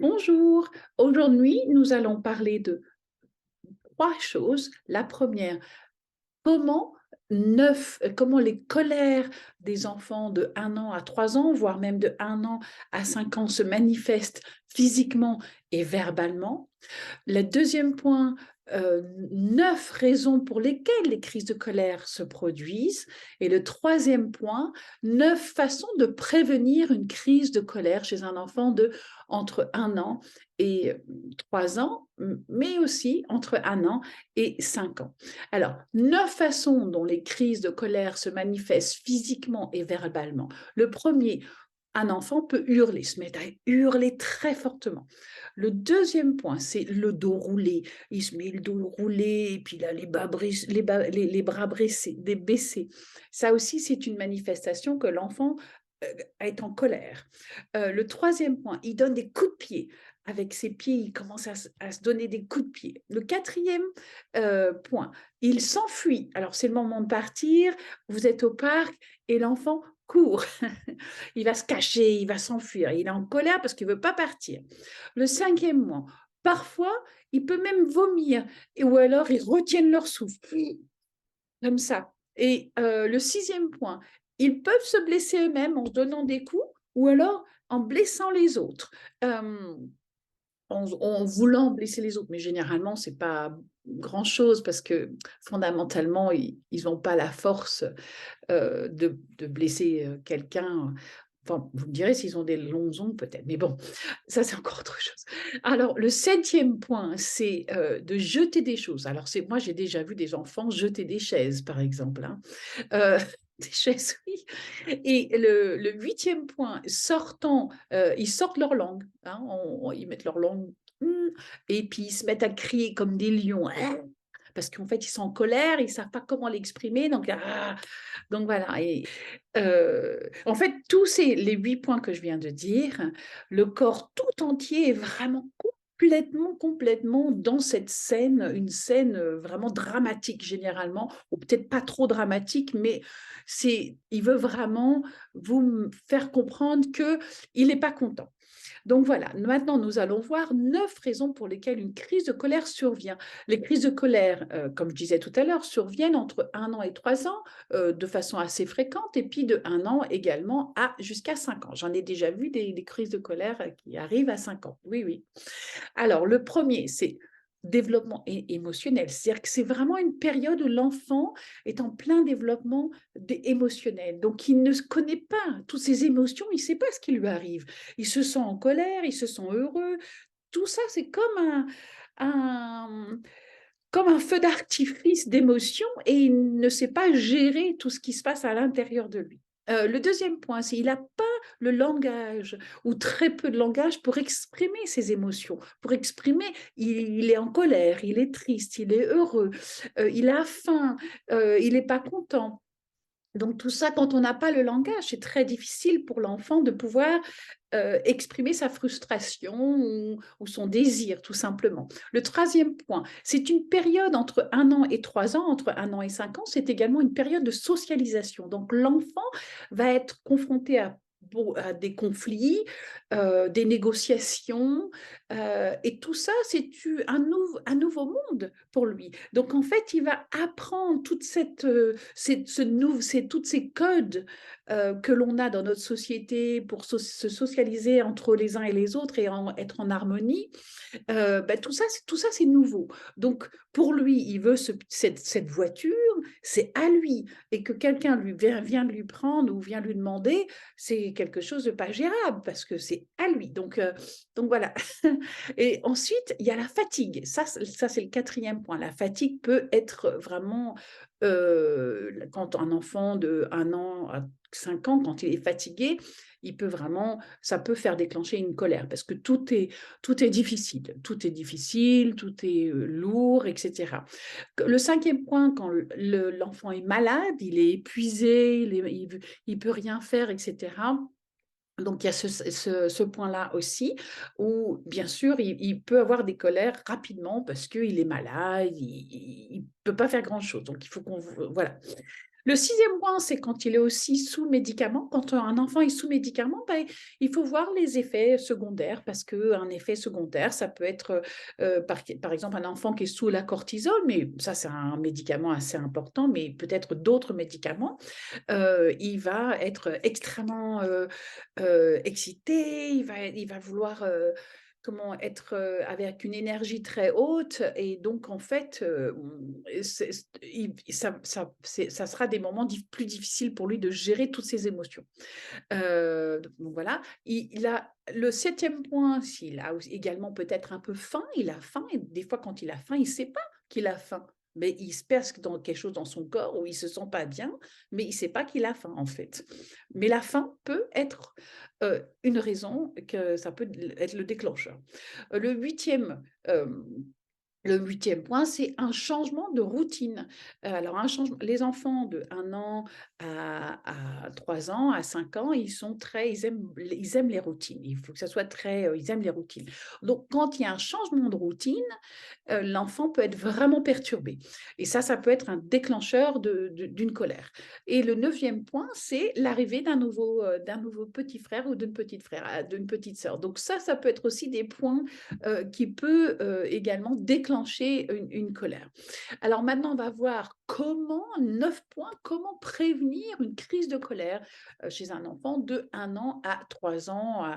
Bonjour, aujourd'hui nous allons parler de trois choses. La première, comment comment les colères des enfants de 1 an à 3 ans, voire même de 1 an à 5 ans se manifestent physiquement et verbalement. Le deuxième point, 9 raisons pour lesquelles les crises de colère se produisent. Et le troisième point, 9 façons de prévenir une crise de colère chez un enfant de entre 1 an et 3 ans, mais aussi entre 1 an et 5 ans. Alors, 9 façons dont les crises de colère se manifestent physiquement et verbalement. Le premier, un enfant peut hurler, se mettre à hurler très fortement. Le deuxième point, c'est le dos roulé. Il se met le dos roulé et puis il a les bras baissés. Ça aussi, c'est une manifestation que l'enfant est en colère. Le troisième point, il donne des coups de pied. Avec ses pieds, il commence à se donner des coups de pied. Le quatrième point, il s'enfuit. Alors, c'est le moment de partir. Vous êtes au parc et l'enfant court. Il va se cacher, il va s'enfuir. Il est en colère parce qu'il ne veut pas partir. Le cinquième point, parfois, il peut même vomir ou alors ils retiennent leur souffle, comme ça. Et le sixième point, ils peuvent se blesser eux-mêmes en se donnant des coups ou alors en blessant les autres. En voulant blesser les autres, mais généralement, ce n'est pas grand-chose parce que fondamentalement, ils n'ont pas la force de blesser quelqu'un. Enfin, vous me direz s'ils ont des longs ongles peut-être, mais bon, ça c'est encore autre chose. Alors, le septième point, c'est de jeter des choses. Alors, moi j'ai déjà vu des enfants jeter des chaises, par exemple. Hein. Euh, des chaises, oui. Et le huitième point, ils sortent leur langue. Hein, ils mettent leur langue, et puis ils se mettent à crier comme des lions. Hein, parce qu'en fait, ils sont en colère, ils ne savent pas comment l'exprimer. Donc voilà. Et en fait, les 8 points que je viens de dire, le corps tout entier est vraiment complètement dans cette scène, une scène vraiment dramatique généralement, ou peut-être pas trop dramatique, mais il veut vraiment vous faire comprendre qu'il n'est pas content. Donc voilà, maintenant nous allons voir 9 raisons pour lesquelles une crise de colère survient. Les crises de colère, comme je disais tout à l'heure, surviennent entre 1 an et 3 ans de façon assez fréquente et puis de 1 an également à jusqu'à 5 ans. J'en ai déjà vu des crises de colère qui arrivent à 5 ans. Oui, oui. Alors, le premier, c'est développement émotionnel. C'est-à-dire que c'est vraiment une période où l'enfant est en plein développement émotionnel. Donc, il ne connaît pas toutes ses émotions, il ne sait pas ce qui lui arrive. Il se sent en colère, il se sent heureux. Tout ça, c'est un, comme un feu d'artifice d'émotions et il ne sait pas gérer tout ce qui se passe à l'intérieur de lui. Le deuxième point, c'est qu'il n'a pas le langage ou très peu de langage pour exprimer ses émotions, pour exprimer, il est en colère, il est triste, il est heureux, il a faim, il n'est pas content. Donc tout ça, quand on n'a pas le langage, c'est très difficile pour l'enfant de pouvoir exprimer sa frustration ou son désir, tout simplement. Le troisième point, c'est une période entre 1 an et 3 ans, entre 1 an et 5 ans, c'est également une période de socialisation. Donc l'enfant va être confronté à des conflits, des négociations, et tout ça, c'est un nouveau monde pour lui. Donc en fait, il va apprendre toutes ces codes que l'on a dans notre société pour se socialiser entre les uns et les autres et être en harmonie. Tout ça, c'est nouveau. Donc, pour lui, il veut cette voiture, c'est à lui. Et que quelqu'un vient lui prendre ou vient lui demander, c'est quelque chose de pas gérable parce que c'est à lui. Donc voilà. Et ensuite, il y a la fatigue. Ça c'est le quatrième point. La fatigue peut être vraiment, quand un enfant de 1 an à 5 ans, quand il est fatigué, ça peut faire déclencher une colère parce que tout est difficile, tout est lourd, etc. Le cinquième point, quand l'enfant est malade, il est épuisé, il peut rien faire, etc. Donc, il y a ce point-là aussi, où bien sûr, il peut avoir des colères rapidement parce qu'il est malade, il ne peut pas faire grand-chose. Donc, il faut qu'on... Voilà. Le 6e point, c'est quand il est aussi sous médicament. Quand un enfant est sous médicament, ben, il faut voir les effets secondaires parce qu'un effet secondaire, ça peut être, par exemple, un enfant qui est sous la cortisol, mais ça, c'est un médicament assez important, mais peut-être d'autres médicaments. Il va être extrêmement excité, il va vouloir comment être avec une énergie très haute et donc en fait ça sera des moments plus difficiles pour lui de gérer toutes ses émotions. Donc voilà, il a le 7e point, s'il a également peut-être un peu faim, il a faim et des fois quand il a faim, il ne sait pas qu'il a faim. Mais il se perce dans quelque chose dans son corps où il ne se sent pas bien, mais il ne sait pas qu'il a faim en fait. Mais la faim peut être une raison, que ça peut être le déclencheur. Le 8e, point, c'est un changement de routine. Alors un changement les enfants de 1 an à 3 ans, à 5 ans, ils aiment les routines. Il faut que ça soit très, ils aiment les routines. Donc quand il y a un changement de routine, l'enfant peut être vraiment perturbé et ça peut être un déclencheur d'une colère. Et le 9e point, c'est l'arrivée d'un nouveau petit frère ou d'une petite sœur. Donc ça peut être aussi des points, qui peut, également déclencher une colère. Alors maintenant, on va voir 9 points, comment prévenir une crise de colère, chez un enfant de 1 an à 3 ans,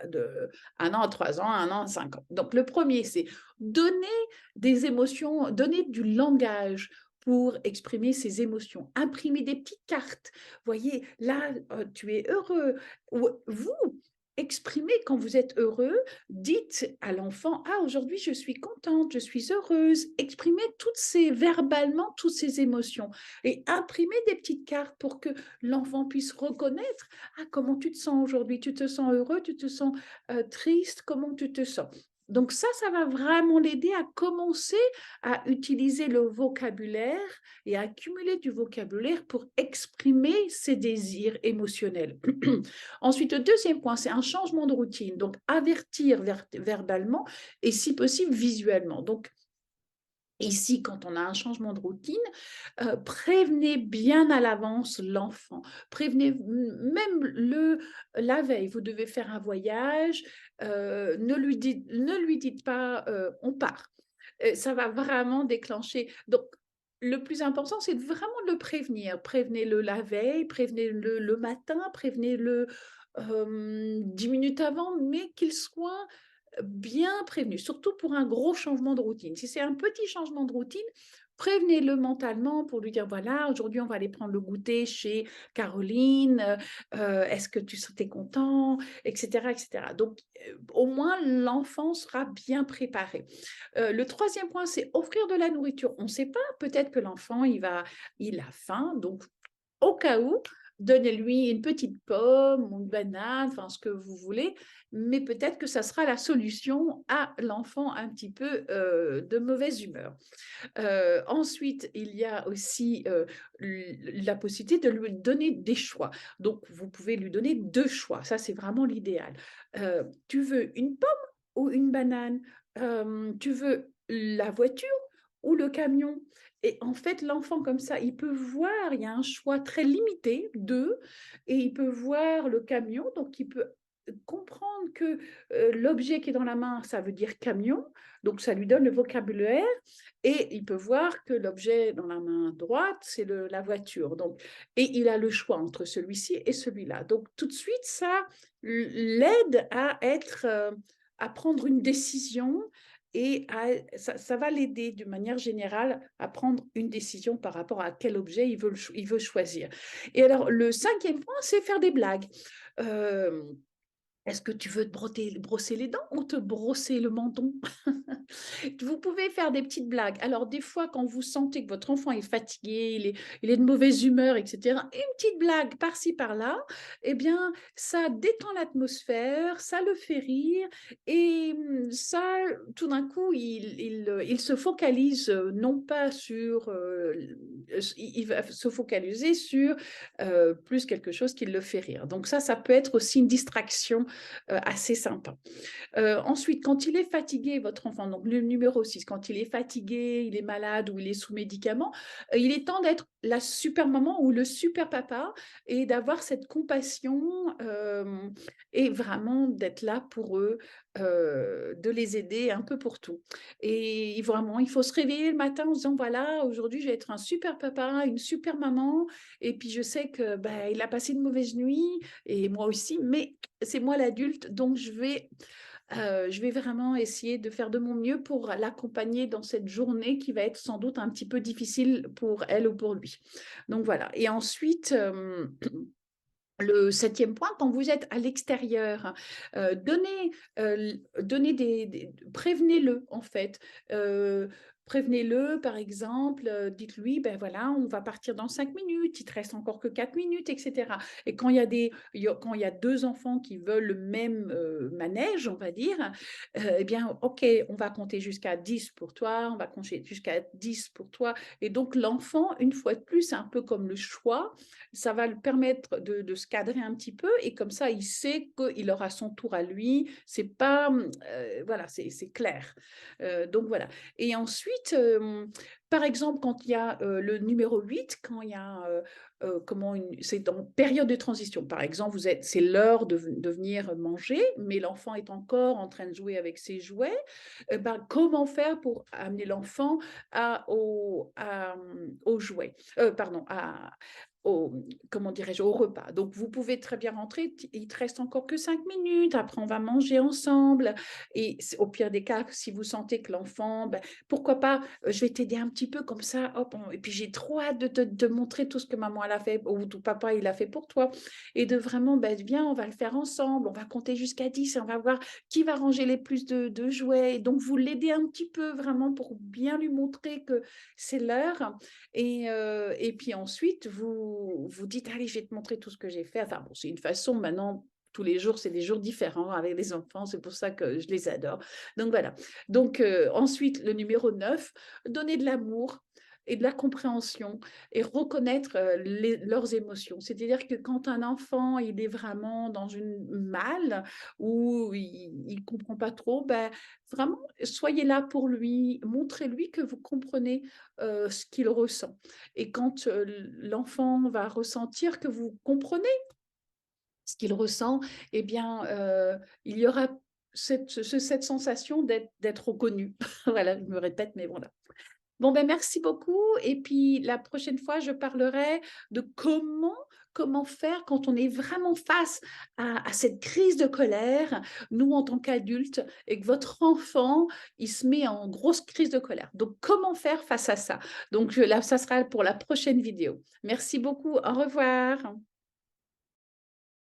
de 1 an à 3 ans, 1 an à 5 ans. Donc le premier, c'est donner des émotions, donner du langage pour exprimer ses émotions, imprimer des petites cartes. Voyez, là, tu es heureux. Ou vous, exprimez quand vous êtes heureux, dites à l'enfant: «Ah, aujourd'hui, je suis contente, je suis heureuse». Exprimez verbalement toutes ces émotions et imprimez des petites cartes pour que l'enfant puisse reconnaître: «Ah, comment tu te sens aujourd'hui? Tu te sens heureux? Tu te sens, triste? Comment tu te sens?» Donc ça va vraiment l'aider à commencer à utiliser le vocabulaire et à accumuler du vocabulaire pour exprimer ses désirs émotionnels. Ensuite, le 2e point, c'est un changement de routine. Donc, avertir verbalement et si possible visuellement. Donc, ici, quand on a un changement de routine, prévenez bien à l'avance l'enfant. Prévenez même la veille, vous devez faire un voyage, ne lui dites pas, «On part». Ça va vraiment déclencher donc le plus important, c'est vraiment de le prévenir. Prévenez-le la veille, prévenez-le le matin, prévenez-le, 10 minutes avant, mais qu'il soit bien prévenu, surtout pour un gros changement de routine. Si c'est un petit changement de routine, prévenez-le mentalement pour lui dire: «Voilà, aujourd'hui, on va aller prendre le goûter chez Caroline, est-ce que tu es content?» et cetera et cetera. Donc, au moins l'enfant sera bien préparé. Le 3e point, c'est offrir de la nourriture. On ne sait pas, peut-être que l'enfant, il a faim, donc au cas où, donnez-lui une petite pomme ou une banane, enfin ce que vous voulez, mais peut-être que ça sera la solution à l'enfant un petit peu, de mauvaise humeur. Ensuite, il y a aussi, la possibilité de lui donner des choix. Donc vous pouvez lui donner 2 choix, ça c'est vraiment l'idéal. Tu veux une pomme ou une banane? Tu veux la voiture ou le camion? Et en fait, l'enfant comme ça, il peut voir, il y a un choix très limité, 2, et il peut voir le camion, donc il peut comprendre que, l'objet qui est dans la main, ça veut dire camion, donc ça lui donne le vocabulaire et il peut voir que l'objet dans la main droite, c'est la voiture. Donc, et il a le choix entre celui-ci et celui-là. Donc, tout de suite, ça l'aide à prendre une décision et ça va l'aider de manière générale à prendre une décision par rapport à quel objet il veut choisir. Et alors, le 5e point, c'est faire des blagues. Euh, Est-ce que tu veux brosser les dents ou te brosser le menton? Vous pouvez faire des petites blagues. Alors des fois, quand vous sentez que votre enfant est fatigué, il est de mauvaise humeur et cetera, une petite blague par-ci par-là, eh bien, ça détend l'atmosphère, ça le fait rire et ça, tout d'un coup, il se focalise, non pas sur, il va se focaliser sur, plus quelque chose qui le fait rire. Donc ça peut être aussi une distraction, assez sympa. Ensuite, quand il est fatigué, votre enfant, donc le numéro 6, quand il est fatigué, il est malade ou il est sous médicaments, il est temps d'être la super maman ou le super papa et d'avoir cette compassion, et vraiment d'être là pour eux, de les aider un peu pour tout. Et vraiment, il faut se réveiller le matin en se disant: «Voilà, aujourd'hui, je vais être un super papa, une super maman et puis je sais que, bah, il a passé une mauvaise nuit et moi aussi, mais c'est moi l'adulte, donc je vais vraiment essayer de faire de mon mieux pour l'accompagner dans cette journée qui va être sans doute un petit peu difficile pour elle ou pour lui». Donc voilà et ensuite, le septième point, quand vous êtes à l'extérieur, donnez prévenez-le en fait. Heu, Prévenez-le par exemple, dites-lui: «Ben voilà, on va partir dans 5 minutes, il te reste encore que 4 minutes» et cetera. Et quand il y a 2 enfants qui veulent le même, manège, on va dire, eh bien OK, on va compter jusqu'à 10 pour toi, on va compter jusqu'à 10 pour toi et donc l'enfant, une fois de plus, c'est un peu comme le choix, ça va lui permettre de se cadrer un petit peu et comme ça, il sait qu'il aura son tour à lui. C'est pas, voilà, c'est clair. Donc voilà et ensuite, par exemple, quand il y a, le numéro 8, quand il y a, c'est en période de transition. Par exemple, c'est l'heure de venir manger, mais l'enfant est encore en train de jouer avec ses jouets. Ben, comment faire pour amener l'enfant aux jouets? Pardon, au comment dirais-je? Au repas. Donc vous pouvez très bien rentrer, il te reste encore que 5 minutes, après on va manger ensemble et au pire des cas, si vous sentez que l'enfant, ben, pourquoi pas, je vais t'aider un petit peu comme ça, hop, et puis j'ai trop hâte de te montrer tout ce que maman elle a fait ou ton papa il a fait pour toi et de vraiment, ben, viens, on va le faire ensemble, on va compter jusqu'à 10 et on va voir qui va ranger les plus de jouets. Et donc vous l'aidez un petit peu vraiment pour bien lui montrer que c'est l'heure et puis ensuite, vous dites: «Allez, je vais te montrer tout ce que j'ai fait». Enfin bon, c'est une façon maintenant, tous les jours, c'est des jours différents avec les enfants, c'est pour ça que je les adore. Donc voilà. Donc ensuite, le numéro 9, donner de l'amour et de la compréhension et reconnaître, leurs émotions. C'est-à-dire que quand un enfant, il est vraiment dans une mal ou il comprend pas trop, ben, vraiment, soyez là pour lui, montrez-lui que vous comprenez ce qu'il ressent. Et quand l'enfant va ressentir que vous comprenez ce qu'il ressent, eh bien, il y aura cette sensation d'être reconnu. Voilà, je me répète, mais voilà. Bon, ben, merci beaucoup et puis la prochaine fois, je parlerai de comment faire quand on est vraiment face à cette crise de colère, nous en tant qu'adultes et que votre enfant, il se met en grosse crise de colère. Donc comment faire face à ça? Donc là, ça sera pour la prochaine vidéo. Merci beaucoup, au revoir.